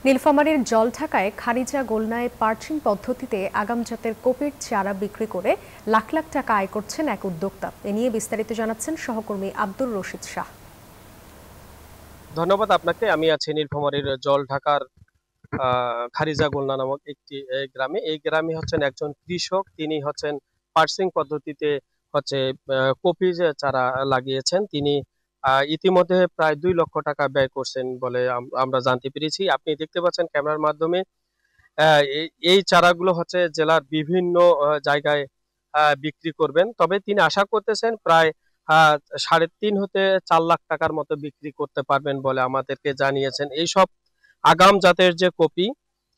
নীলফামারীর জলঢাকায় খারিজা গোলনায় পার্চিং পদ্ধতিতে আগাম জাতের কপির চারা বিক্রি করে লাখ লাখ টাকা আয় করছেন এক উদ্যোক্তা। এ নিয়ে বিস্তারিত জানাচ্ছেন সহকর্মী আব্দুর রশিদ শাহ। ধন্যবাদ আপনাকে। আমি আছি নীলফামারীর জলঢাকার খারিজা গোলনা নামক একটি গ্রামে। এই গ্রামে হচ্ছেন একজন কৃষক, তিনি হচ্ছেন পার্চিং পদ্ধতিতে কপি চারা লাগিয়েছেন। তিনি ইতিমধ্যে প্রায় 2 লক্ষ টাকা ব্যয় করছেন বলে আমরা জানতে পেরেছি। আপনি দেখতে পাচ্ছেন ক্যামেরার মাধ্যমে এই চারাগুলো জেলার বিভিন্ন জায়গায় বিক্রি করবেন। তবে তিনি আশা করতেছেন প্রায় 3.5 হতে 4 লাখ টাকার মতো বিক্রি করতে পারবেন বলে আমাদেরকে জানিয়েছেন। এইসব আগাম জাতের যে কপি,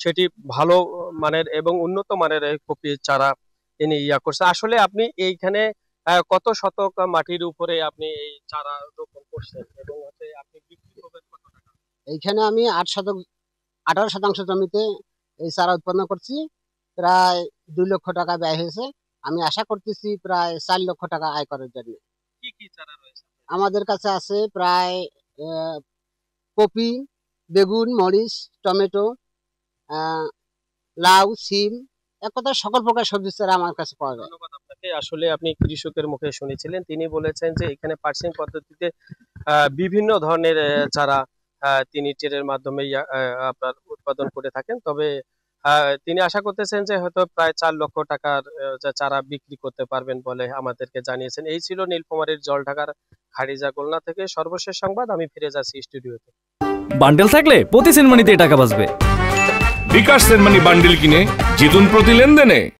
সেটি ভালো মানের এবং উন্নত মানের এই কপি চারা তিনি করছে। আসলে আপনি এইখানে কত শতক মাটির উপরে আপনি এই চারা রোপণ করছেন এবং আপনি বিক্রি করবেন কত টাকা? এইখানে আমি 18 শতাংশ জমিতে এই চারা উৎপন্ন করছি। প্রায় 2 লক্ষ টাকা ব্যয় হয়েছে। আমি আশা করতেছি প্রায় 4 লক্ষ টাকা আয় করার জন্য। কি কি চারা রয়েছে আমাদের কাছে আছে? প্রায় কপি, বেগুন, মরিচ, টমেটো, লাউ, সিম, এক কথায় সকল প্রকার সবজি চারা আমার কাছে পাওয়া যায়। ধন্যবাদ আপনাকে। আসলে আপনি কৃষকের মুখে শুনেছিলেন, তিনি বলেছেন যে এখানে পার্চিং পদ্ধতিতে বিভিন্ন ধরনের চারা তিনি ট্রেনের মাধ্যমে আপনার উৎপাদন করে থাকেন। তবে তিনি আশা করতেছেন যে হয়তো প্রায় 4 লক্ষ টাকার চারা বিক্রি করতে পারবেন বলে আমাদেরকে জানিয়েছেন। এই ছিল নীলফামারীর জলঢাকার খারিজা গোলনা থেকে সর্বশেষ সংবাদ। আমি ফিরে যাচ্ছি স্টুডিওতে। বান্ডেল থাকলে প্রতি সেনমানিতে টাকা বাঁচবে। বিকাশ সেনমানি বান্ডেল কিনে জিতুন প্রতি লেনদেনে।